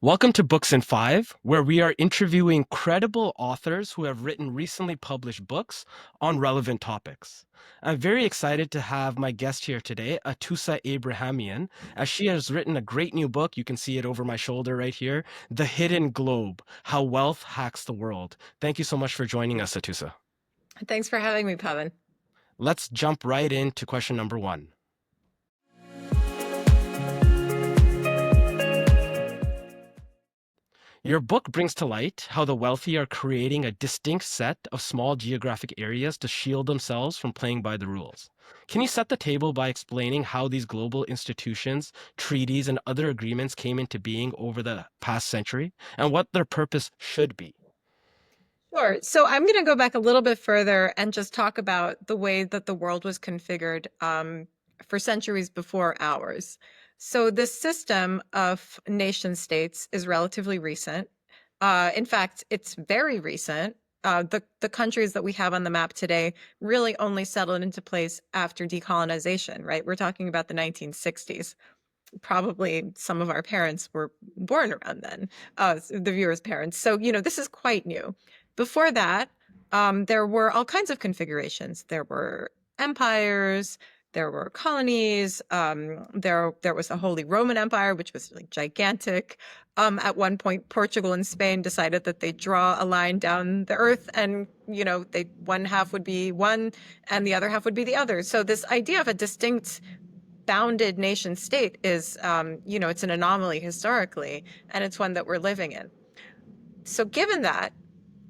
Welcome to Books in Five, where we are interviewing credible authors who have written recently published books on relevant topics. I'm very excited to have my guest here today, Atossa Abrahamian, as she has written a great new book. You can see it over my shoulder right here, The Hidden Globe: How Wealth Hacks the World. Thank you so much for joining us, Atossa. Thanks for having me, Pavan. Let's jump right into question number one. Your book brings to light how the wealthy are creating a distinct set of small geographic areas to shield themselves from playing by the rules. Can you set the table by explaining how these global institutions, treaties, and other agreements came into being over the past century and what their purpose should be? Sure. So I'm going to go back a little bit further and just talk about the way that the world was configured for centuries before ours. So this system of nation states is relatively recent. In fact, it's very recent. The countries that we have on the map today really only settled into place after decolonization, right? We're talking about the 1960s. Probably some of our parents were born around then, the viewers' parents. So, this is quite new. Before that, there were all kinds of configurations. There were empires, there were colonies, there was the Holy Roman Empire, which was like gigantic. At one point, Portugal and Spain decided that they'd draw a line down the earth, and they one half would be one, and the other half would be the other. So this idea of a distinct bounded nation state is, it's an anomaly historically, and it's one that we're living in. So given that,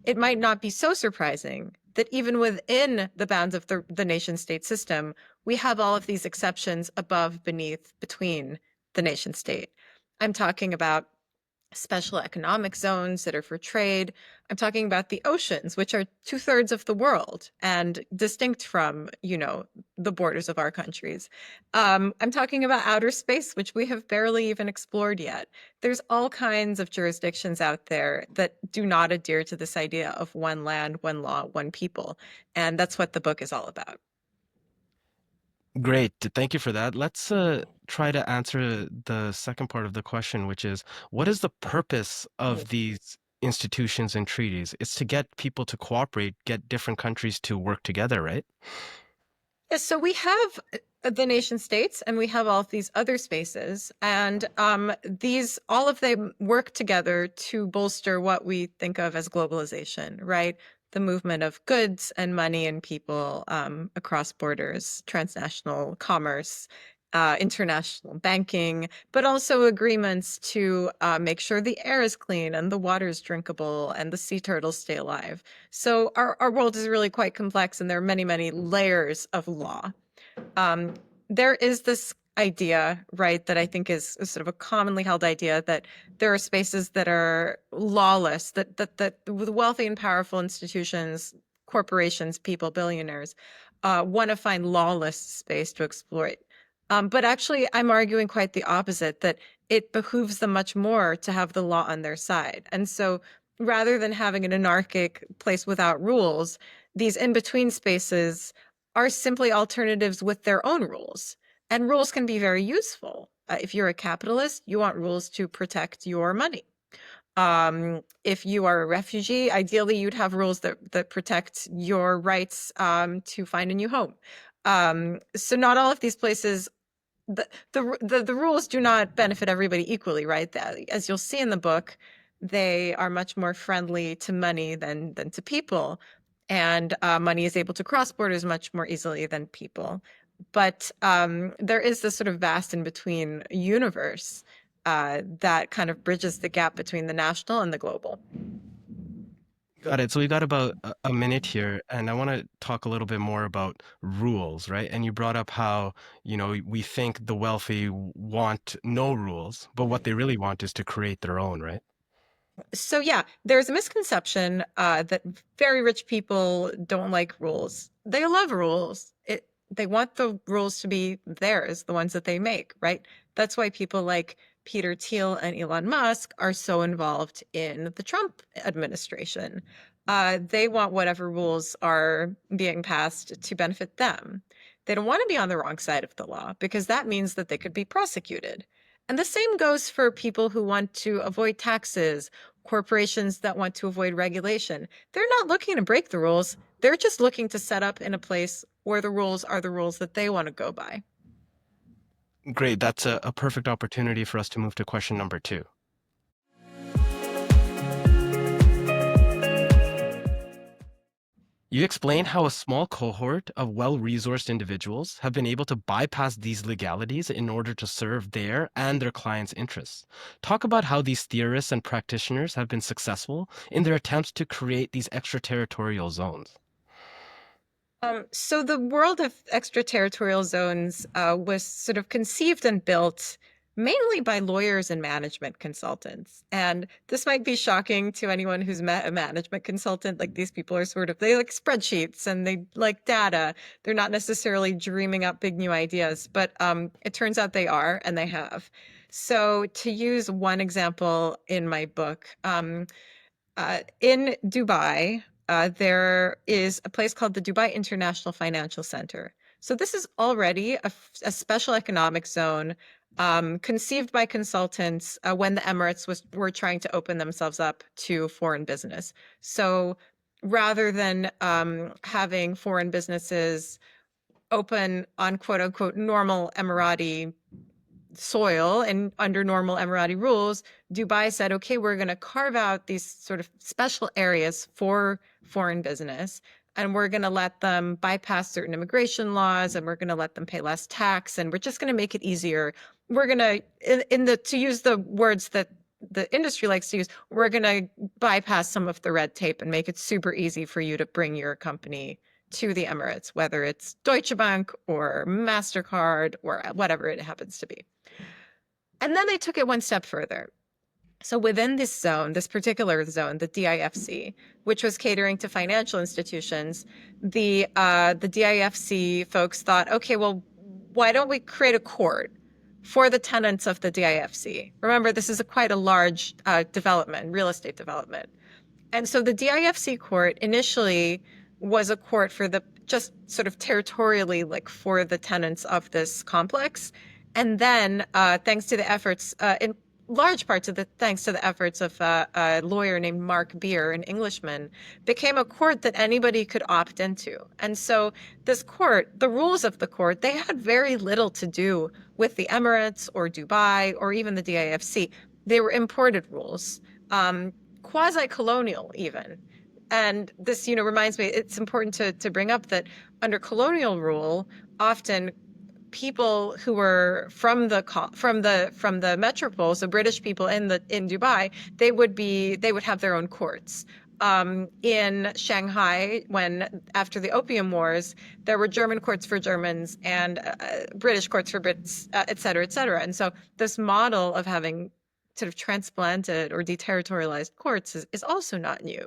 it might not be so surprising that even within the bounds of the nation state system, we have all of these exceptions above, beneath, between the nation state. I'm talking about special economic zones that are for trade. I'm talking about the oceans, which are 2/3 of the world and distinct from, the borders of our countries. I'm talking about outer space, which we have barely even explored yet. There's all kinds of jurisdictions out there that do not adhere to this idea of one land, one law, one people. And that's what the book is all about. Great. Thank you for that. Let's try to answer the second part of the question, which is what is the purpose of these institutions and treaties? It's to get people to cooperate, get different countries to work together, right? Yes, so we have the nation states and we have all of these other spaces, and these all of them work together to bolster what we think of as globalization, right? The movement of goods and money and people across borders, transnational commerce, international banking, but also agreements to make sure the air is clean and the water is drinkable and the sea turtles stay alive. So our world is really quite complex, and there are many, many layers of law. Um, there is this idea, right, that I think is sort of a commonly held idea that there are spaces that are lawless, that with wealthy and powerful institutions, corporations, people, billionaires, want to find lawless space to exploit. But actually, I'm arguing quite the opposite, that it behooves them much more to have the law on their side. And so rather than having an anarchic place without rules, these in-between spaces are simply alternatives with their own rules. And rules can be very useful. If you're a capitalist, you want rules to protect your money. If you are a refugee, ideally you'd have rules that protect your rights to find a new home. So not all of these places, the rules do not benefit everybody equally, right? As you'll see in the book, they are much more friendly to money than to people, and money is able to cross borders much more easily than people. But there is this sort of vast in between universe that kind of bridges the gap between the national and the global. Got it. So we got about a minute here, and I want to talk a little bit more about rules, right? And you brought up how, we think the wealthy want no rules, but what they really want is to create their own, right? So yeah, there's a misconception that very rich people don't like rules. They love rules. They want the rules to be theirs, the ones that they make, right? That's why people like Peter Thiel and Elon Musk are so involved in the Trump administration. They want whatever rules are being passed to benefit them. They don't want to be on the wrong side of the law because that means that they could be prosecuted. And the same goes for people who want to avoid taxes, corporations that want to avoid regulation. They're not looking to break the rules. They're just looking to set up in a place where the rules are the rules that they want to go by. Great. That's a perfect opportunity for us to move to question number two. You explain how a small cohort of well-resourced individuals have been able to bypass these legalities in order to serve their and their clients' interests. Talk about how these theorists and practitioners have been successful in their attempts to create these extraterritorial zones. So the world of extraterritorial zones was sort of conceived and built mainly by lawyers and management consultants. And this might be shocking to anyone who's met a management consultant. Like these people are sort of, they like spreadsheets and they like data. They're not necessarily dreaming up big new ideas, but it turns out they are and they have. So to use one example in my book, in Dubai, there is a place called the Dubai International Financial Center. So this is already a special economic zone conceived by consultants when the Emirates were trying to open themselves up to foreign business. So rather than having foreign businesses open on quote unquote normal Emirati soil and under normal Emirati rules, Dubai said, okay, we're going to carve out these sort of special areas for foreign business. And we're going to let them bypass certain immigration laws and we're going to let them pay less tax. And we're just going to make it easier. We're going to, to use the words that the industry likes to use, we're going to bypass some of the red tape and make it super easy for you to bring your company to the Emirates, whether it's Deutsche Bank or MasterCard or whatever it happens to be. And then they took it one step further. So within this zone, this particular zone, the DIFC, which was catering to financial institutions, the DIFC folks thought, okay, well, why don't we create a court for the tenants of the DIFC? Remember, this is quite a large development, real estate development. And so the DIFC court initially was a court for the just sort of territorially, like for the tenants of this complex. And then, thanks to the efforts, in large parts of the thanks to the efforts of a lawyer named Mark Beer, an Englishman, became a court that anybody could opt into. And so this court, the rules of the court, they had very little to do with the Emirates or Dubai or even the DIFC. They were imported rules. Quasi-colonial even. And this, reminds me, it's important to bring up that under colonial rule, often people who were from the metropole, so British people in Dubai, they would have their own courts. In Shanghai, when after the Opium Wars, there were German courts for Germans and British courts for Brits, et cetera, et cetera. And so this model of having sort of transplanted or deterritorialized courts is also not new.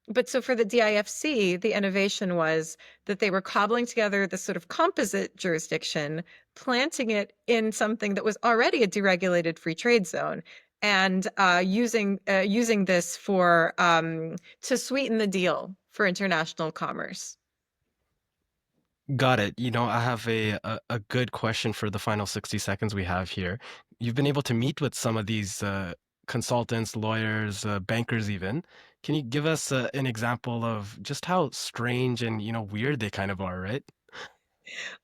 But so for the DIFC, the innovation was that they were cobbling together this sort of composite jurisdiction, planting it in something that was already a deregulated free trade zone, and using this for to sweeten the deal for international commerce. Got it. I have a good question for the final 60 seconds we have here. You've been able to meet with some of these consultants, lawyers, bankers even. Can you give us an example of just how strange and, weird they kind of are, right?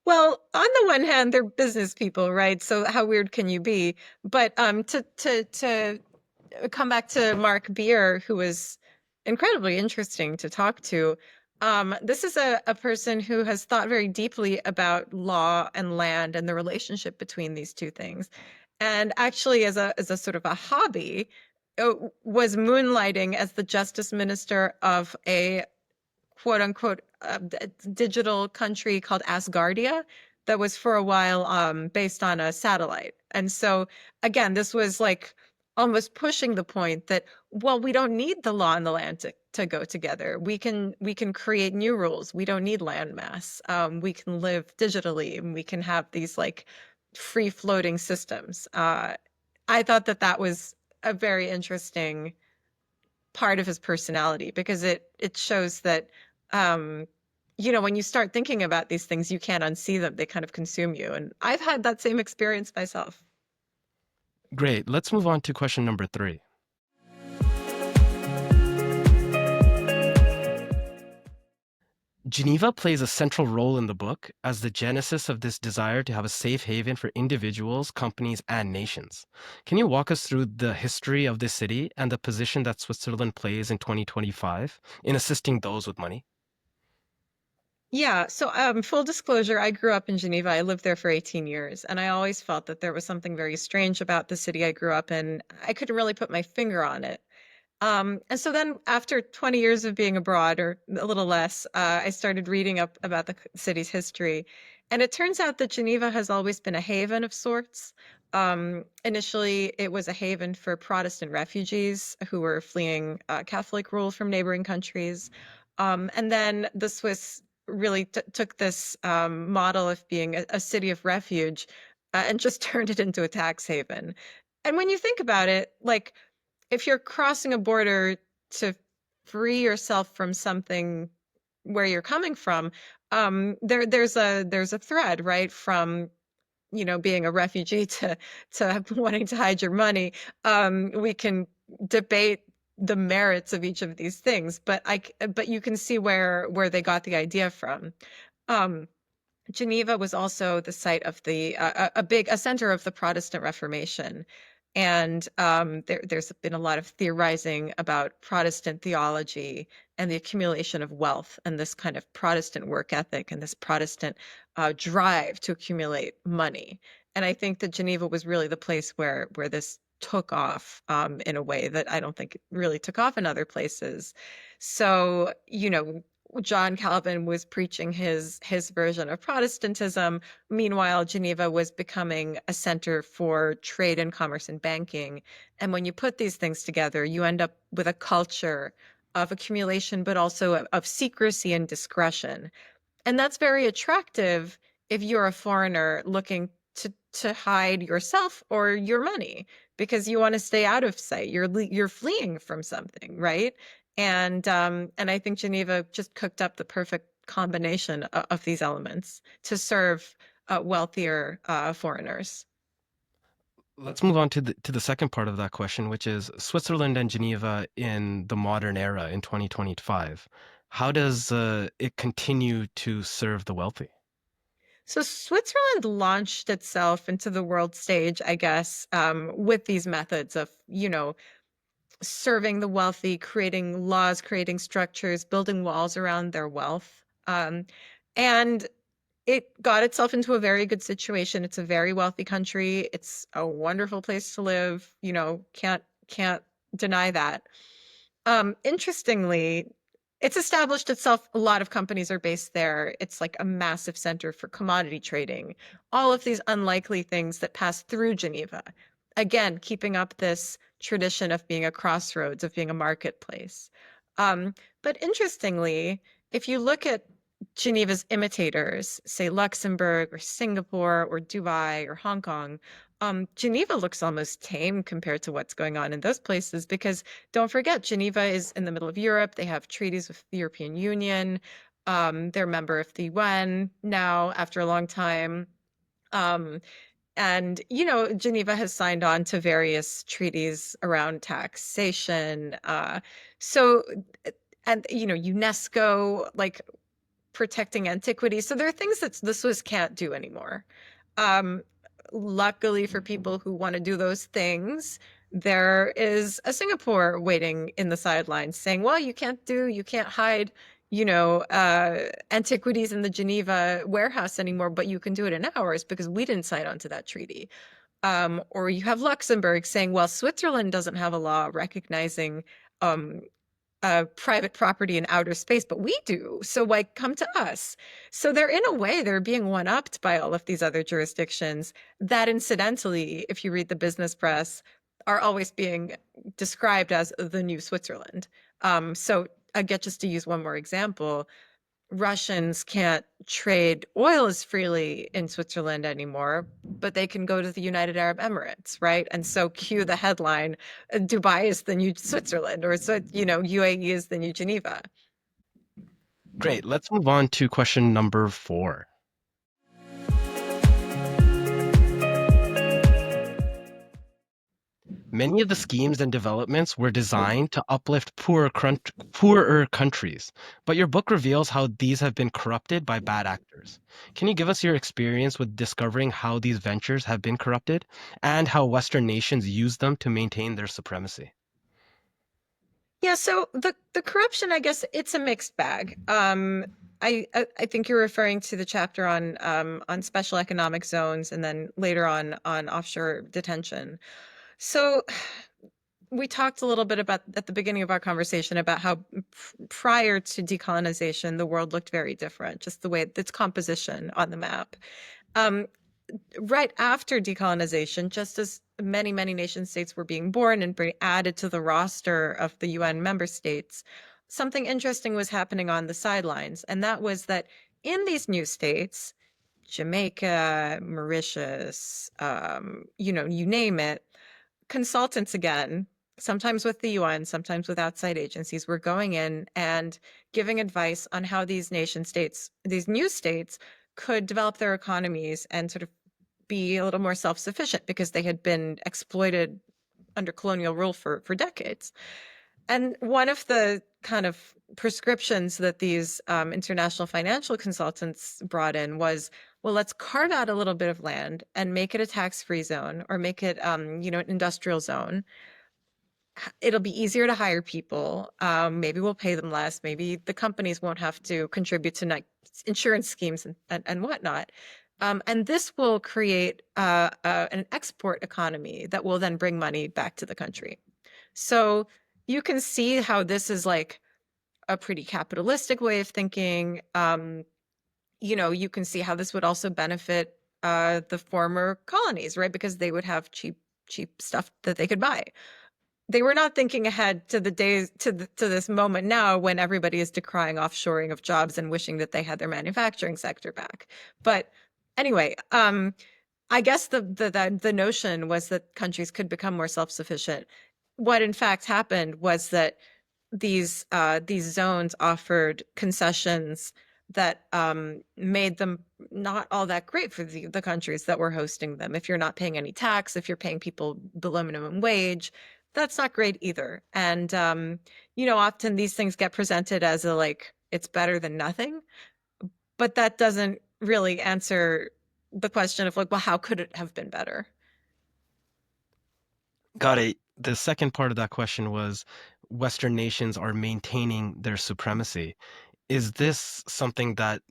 Well, on the one hand, they're business people, right? So how weird can you be? But to come back to Mark Beer, who was incredibly interesting to talk to. This is a person who has thought very deeply about law and land and the relationship between these two things. And actually, as a sort of a hobby, was moonlighting as the justice minister of a quote unquote digital country called Asgardia that was for a while based on a satellite. And so again, this was like almost pushing the point that, well, we don't need the law and the land to go together. We can create new rules. We don't need land mass. We can live digitally and we can have these like free floating systems. I thought that was a very interesting part of his personality because it shows that when you start thinking about these things, you can't unsee them. They kind of consume you. And I've had that same experience myself. Great. Let's move on to question number 3. Geneva plays a central role in the book as the genesis of this desire to have a safe haven for individuals, companies, and nations. Can you walk us through the history of this city and the position that Switzerland plays in 2025 in assisting those with money? Yeah, so full disclosure, I grew up in Geneva. I lived there for 18 years, and I always felt that there was something very strange about the city I grew up in. I couldn't really put my finger on it. And so then after 20 years of being abroad, or a little less, I started reading up about the city's history. And it turns out that Geneva has always been a haven of sorts. Initially, it was a haven for Protestant refugees who were fleeing Catholic rule from neighboring countries. And then the Swiss really took this model of being a city of refuge and just turned it into a tax haven. And when you think about it, like, if you're crossing a border to free yourself from something where you're coming from, there's a thread, right? From, being a refugee to wanting to hide your money. We can debate the merits of each of these things, but you can see where they got the idea from. Um, Geneva was also the site of a center of the Protestant Reformation. And there's been a lot of theorizing about Protestant theology and the accumulation of wealth and this kind of Protestant work ethic and this Protestant drive to accumulate money. And I think that Geneva was really the place where this took off in a way that I don't think it really took off in other places. So, John Calvin was preaching his version of Protestantism. Meanwhile, Geneva was becoming a center for trade and commerce and banking. And when you put these things together, you end up with a culture of accumulation, but also of secrecy and discretion. And that's very attractive if you're a foreigner looking to hide yourself or your money because you want to stay out of sight. You're fleeing from something, right? And I think Geneva just cooked up the perfect combination of these elements to serve wealthier foreigners. Let's move on to the second part of that question, which is Switzerland and Geneva in the modern era in 2025. How does it continue to serve the wealthy? So Switzerland launched itself into the world stage, I guess, with these methods of, serving the wealthy, creating laws, creating structures, building walls around their wealth. And it got itself into a very good situation. It's a very wealthy country. It's a wonderful place to live. Can't deny that. Interestingly, it's established itself. A lot of companies are based there. It's like a massive center for commodity trading. All of these unlikely things that pass through Geneva. Again, keeping up this tradition of being a crossroads, of being a marketplace. But interestingly, if you look at Geneva's imitators, say Luxembourg or Singapore or Dubai or Hong Kong, Geneva looks almost tame compared to what's going on in those places because don't forget, Geneva is in the middle of Europe. They have treaties with the European Union. They're a member of the UN now after a long time. Um, and, Geneva has signed on to various treaties around taxation. So, and, UNESCO, like protecting antiquities. So there are things that the Swiss can't do anymore. Um, Luckily for people who want to do those things, there is a Singapore waiting in the sidelines saying, well, you can't hide, antiquities in the Geneva warehouse anymore, but you can do it in ours because we didn't sign on to that treaty. Or you have Luxembourg saying, well, Switzerland doesn't have a law recognizing um, private property in outer space, but we do. So why come to us? So they're in a way, they're being one-upped by all of these other jurisdictions that incidentally, if you read the business press, are always being described as the new Switzerland. So I get just to use one more example. Russians can't trade oil as freely in Switzerland anymore, but they can go to the United Arab Emirates, right? And so cue the headline, Dubai is the new Switzerland, or so, UAE is the new Geneva. Great. Let's move on to question number 4. Many of the schemes and developments were designed to uplift poorer countries, but your book reveals how these have been corrupted by bad actors. Can you give us your experience with discovering how these ventures have been corrupted and how Western nations use them to maintain their supremacy? Yeah, so the corruption, I guess it's a mixed bag. I think you're referring to the chapter on special economic zones and then later on offshore detention. So we talked a little bit about at the beginning of our conversation about how prior to decolonization, the world looked very different, just the way its composition on the map. Um, right after decolonization, just as many nation states were being born and being added to the roster of the UN member states, something interesting was happening on the sidelines. And that was that in these new states, Jamaica, Mauritius, you name it, consultants again, sometimes with the UN, sometimes with outside agencies, were going in and giving advice on how these nation states, these new states, could develop their economies and sort of be a little more self-sufficient because they had been exploited under colonial rule for decades. And one of the kind of prescriptions that these international financial consultants brought in was, well, let's carve out a little bit of land and make it a tax-free zone or make it, an industrial zone. It'll be easier to hire people. Maybe we'll pay them less. Maybe the companies won't have to contribute to insurance schemes and whatnot. And this will create an export economy that will then bring money back to the country. So you can see how this is like a pretty capitalistic way of thinking. You can see how this would also benefit the former colonies, right? Because they would have cheap stuff that they could buy. They were not thinking ahead to the days to this moment now when everybody is decrying offshoring of jobs and wishing that they had their manufacturing sector back. But anyway, I guess the notion was that countries could become more self-sufficient. What in fact happened was that these zones offered concessions that made them not all that great for the countries that were hosting them. If you're not paying any tax, if you're paying people below minimum wage, that's not great either. And often these things get presented as a like it's better than nothing, but that doesn't really answer the question of like, well, how could it have been better? Got it. The second part of that question was Western nations are maintaining their supremacy. Is this something that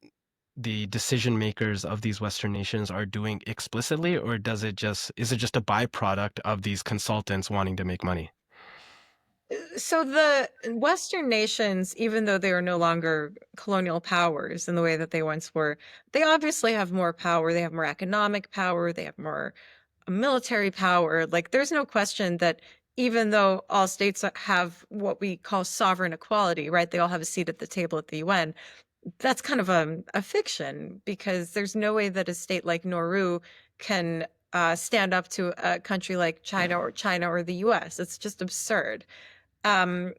the decision makers of these Western nations are doing explicitly, or is it just a byproduct of these consultants wanting to make money? So the Western nations, even though they are no longer colonial powers in the way that they once were, they obviously have more power. They have more economic power. They have more military power. Like, there's no question that even though all states have what we call sovereign equality, right? They all have a seat at the table at the UN. That's kind of a fiction because there's no way that a state like Nauru can stand up to a country like China or the US. It's just absurd. Um,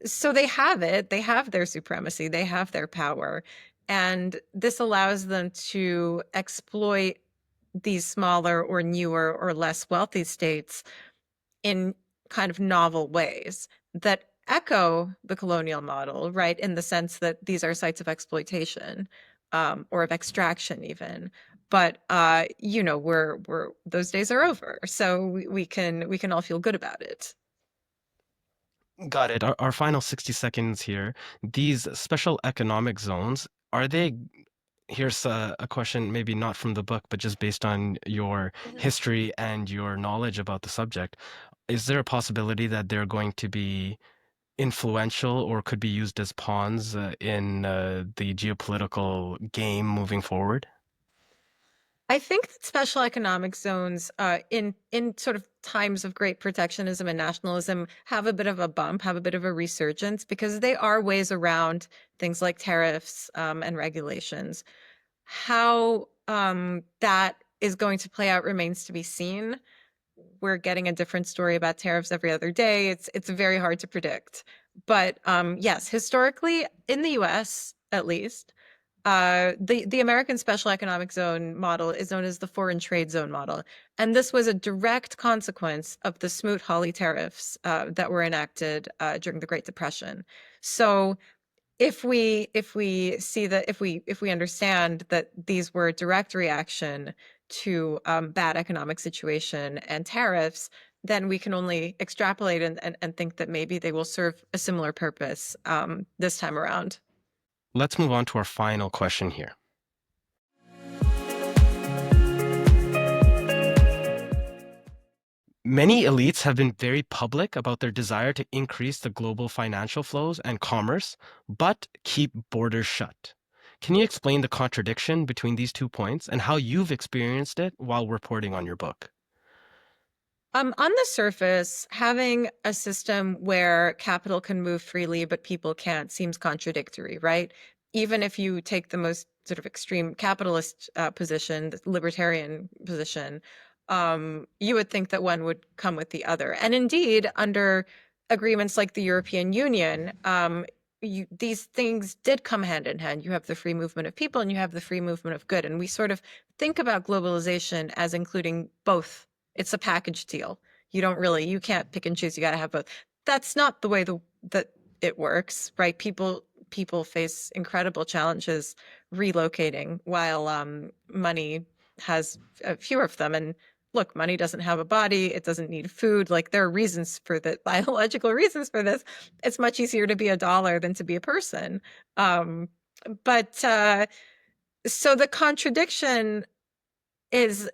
so they have it, they have their supremacy, they have their power, and this allows them to exploit these smaller or newer or less wealthy states in kind of novel ways that echo the colonial model, right? In the sense that these are sites of exploitation, or of extraction even. But we're those days are over, so we can all feel good about it. Got it. Our final 60 seconds here. These special economic zones, are they, here's a question, maybe not from the book, but just based on your Mhm. history and your knowledge about the subject, is there a possibility that they're going to be influential or could be used as pawns in the geopolitical game moving forward? I think that special economic zones, in sort of times of great protectionism and nationalism, have a bit of a bump, have a bit of a resurgence because they are ways around things like tariffs, and regulations. How that is going to play out remains to be seen. We're getting a different story about tariffs every other day. It's very hard to predict. But yes, historically, in the US at least, The American Special Economic Zone model is known as the Foreign Trade Zone model, and this was a direct consequence of the Smoot-Hawley tariffs that were enacted during the Great Depression. So if we see that if we understand that these were a direct reaction to bad economic situation and tariffs, then we can only extrapolate and think that maybe they will serve a similar purpose this time around. Let's move on to our final question here. Many elites have been very public about their desire to increase the global financial flows and commerce, but keep borders shut. Can you explain the contradiction between these 2 points and how you've experienced it while reporting on your book? On the surface, having a system where capital can move freely but people can't seems contradictory, right? Even if you take the most sort of extreme capitalist position, the libertarian position, you would think that one would come with the other. And indeed, under agreements like the European Union, these things did come hand in hand. You have the free movement of people and you have the free movement of good. And we sort of think about globalization as including both. It's a package deal. You can't pick and choose. You got to have both. That's not the way that it works, right? People face incredible challenges relocating while money has fewer of them. And look, money doesn't have a body. It doesn't need food. Like there are reasons for that, biological reasons for this. It's much easier to be a dollar than to be a person. Um, but so the contradiction is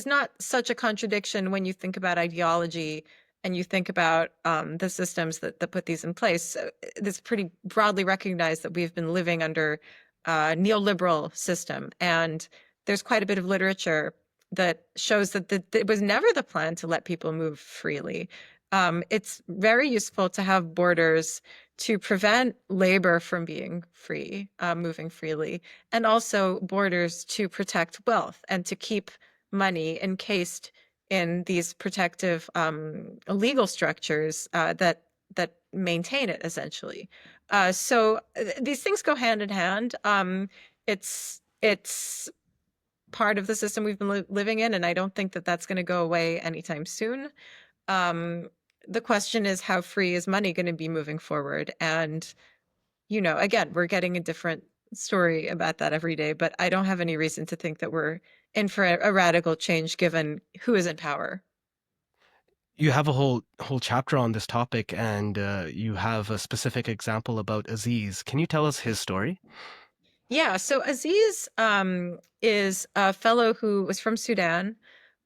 not such a contradiction when you think about ideology and you think about the systems that put these in place. So it's pretty broadly recognized that we've been living under a neoliberal system, and there's quite a bit of literature that shows that it was never the plan to let people move freely. It's very useful to have borders to prevent labor from being free, moving freely, and also borders to protect wealth and to keep money encased in these protective legal structures that maintain it essentially. So these things go hand in hand. It's part of the system we've been living in, and I don't think that that's going to go away anytime soon. Um, the question is, how free is money going to be moving forward? And again, we're getting a different story about that every day, but I don't have any reason to think that we're in for a radical change given who is in power. You have a whole chapter on this topic, and you have a specific example about Aziz. Can you tell us his story? Yeah, so Aziz is a fellow who was from Sudan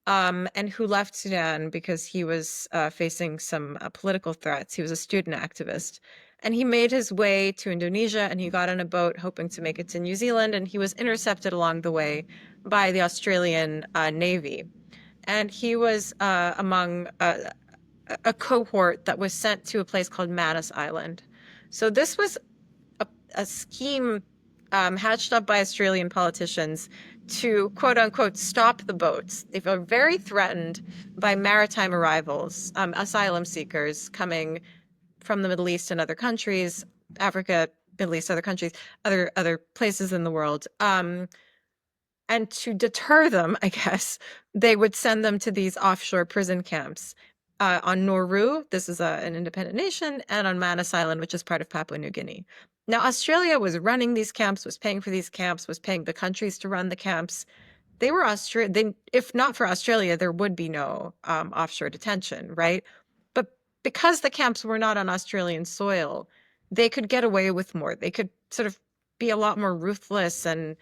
and who left Sudan because he was facing some political threats. He was a student activist. And he made his way to Indonesia and he got on a boat hoping to make it to New Zealand. And he was intercepted along the way by the Australian Navy. And he was among a cohort that was sent to a place called Manus Island. So this was a scheme hatched up by Australian politicians to quote unquote stop the boats. They were very threatened by maritime arrivals, asylum seekers coming from the Middle East and other countries, Africa, Middle East, other countries, other places in the world. And to deter them, I guess, they would send them to these offshore prison camps on Nauru. This is an independent nation, and on Manus Island, which is part of Papua New Guinea. Now, Australia was running these camps, was paying for these camps, was paying the countries to run the camps. They were if not for Australia, there would be no offshore detention, right? But because the camps were not on Australian soil, they could get away with more. They could sort of be a lot more ruthless and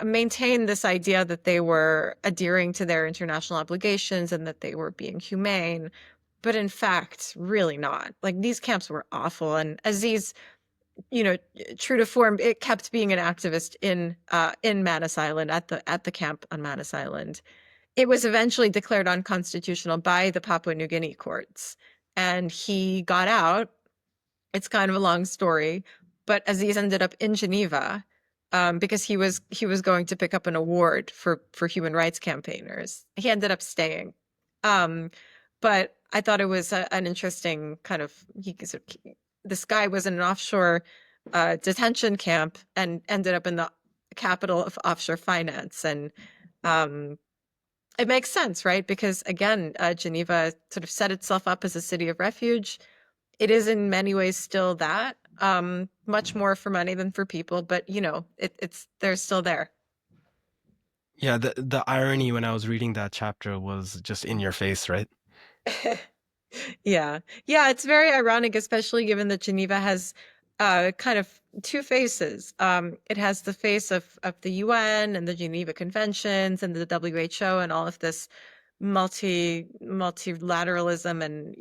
maintain this idea that they were adhering to their international obligations and that they were being humane, but in fact, really not. Like these camps were awful. And Aziz, true to form, it kept being an activist in Manus Island at the camp on Manus Island. It was eventually declared unconstitutional by the Papua New Guinea courts, and he got out. It's kind of a long story, but Aziz ended up in Geneva because he was going to pick up an award for human rights campaigners. He ended up staying, um, but I thought it was an interesting kind of this guy was in an offshore detention camp and ended up in the capital of offshore finance. And um, it makes sense, right? Because again, Geneva sort of set itself up as a city of refuge. It is in many ways still that, much more for money than for people, but it's they're still there. Yeah, the irony when I was reading that chapter was just in your face, right? Yeah. Yeah, it's very ironic, especially given that Geneva has kind of two faces. It has the face of the UN and the Geneva Conventions and the WHO and all of this multilateralism and,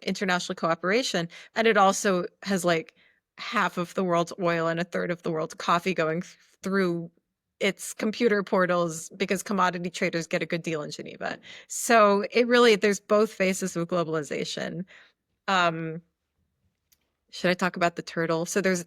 international cooperation. And it also has like half of the world's oil and a third of the world's coffee going through its computer portals because commodity traders get a good deal in Geneva. So there's both faces of globalization. Um, should I talk about the turtle? So there's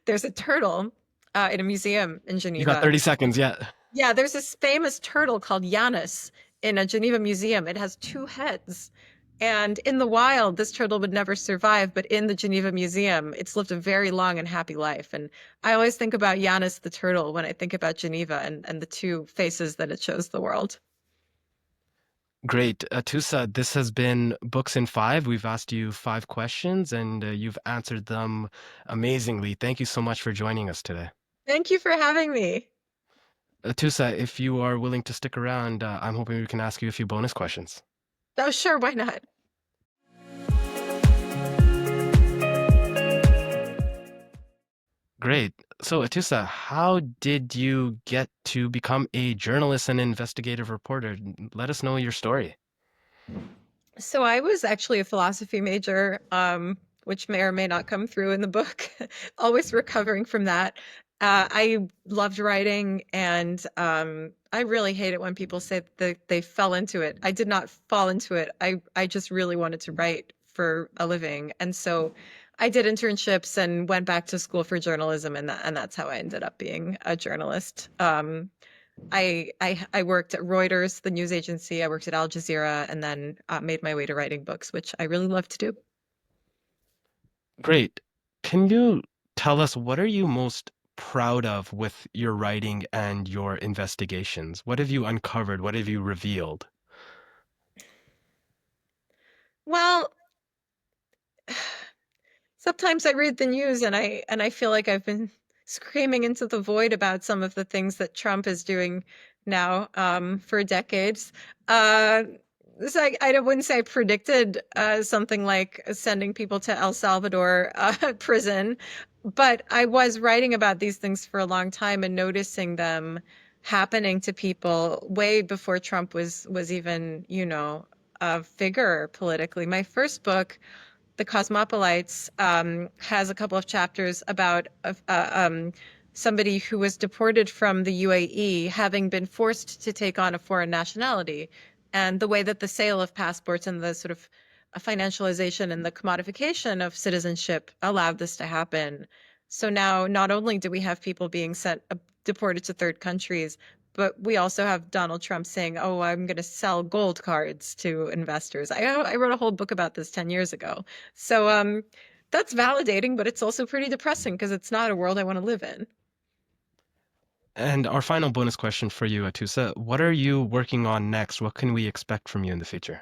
a turtle in a museum in You got Geneva. 30 seconds, yeah. Yeah, there's this famous turtle called Janus in a Geneva museum. It has two heads. And in the wild, this turtle would never survive, but in the Geneva Museum, it's lived a very long and happy life. And I always think about Janus the turtle when I think about Geneva and the two faces that it shows the world. Great. Atusa, this has been Books in Five. We've asked you 5 questions and you've answered them amazingly. Thank you so much for joining us today. Thank you for having me. Atusa, if you are willing to stick around, I'm hoping we can ask you a few bonus questions. Oh, sure, why not? Great. So, Atusa, how did you get to become a journalist and investigative reporter? Let us know your story. So I was actually a philosophy major, which may or may not come through in the book. Always recovering from that. I loved writing, and I really hate it when people say that they fell into it. I did not fall into it. I just really wanted to write for a living, and so I did internships and went back to school for journalism, and that's how I ended up being a journalist. I worked at Reuters, the news agency. I worked at Al Jazeera, and then made my way to writing books, which I really love to do. Great. Can you tell us what are you most proud of with your writing and your investigations? What have you uncovered? What have you revealed? Well, sometimes I read the news and I feel like I've been screaming into the void about some of the things that Trump is doing now for decades. Uh, so I wouldn't say I predicted something like sending people to El Salvador prison, but I was writing about these things for a long time and noticing them happening to people way before Trump was even, a figure politically. My first book, the Cosmopolites, has a couple of chapters about somebody who was deported from the UAE, having been forced to take on a foreign nationality, and the way that the sale of passports and the sort of financialization and the commodification of citizenship allowed this to happen. So now, not only do we have people being deported to third countries, but we also have Donald Trump saying, "Oh, I'm going to sell gold cards to investors." I wrote a whole book about this 10 years ago. So that's validating, but it's also pretty depressing because it's not a world I want to live in. And our final bonus question for you, Atusa, what are you working on next? What can we expect from you in the future?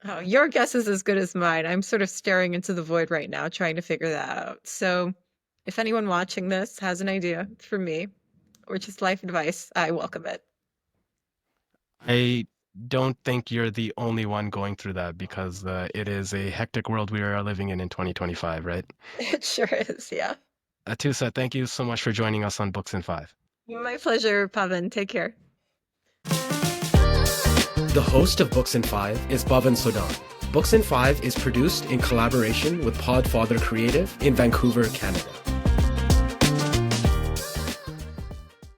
Oh, your guess is as good as mine. I'm sort of staring into the void right now, trying to figure that out. So if anyone watching this has an idea for me or just life advice, I welcome it. I don't think you're the only one going through that because it is a hectic world we are living in 2025, right? It sure is, yeah. Atusa, thank you so much for joining us on Books in Five. My pleasure, Pavan. Take care. The host of Books in Five is Bhavan Sodan. Books in Five is produced in collaboration with Podfather Creative in Vancouver, Canada.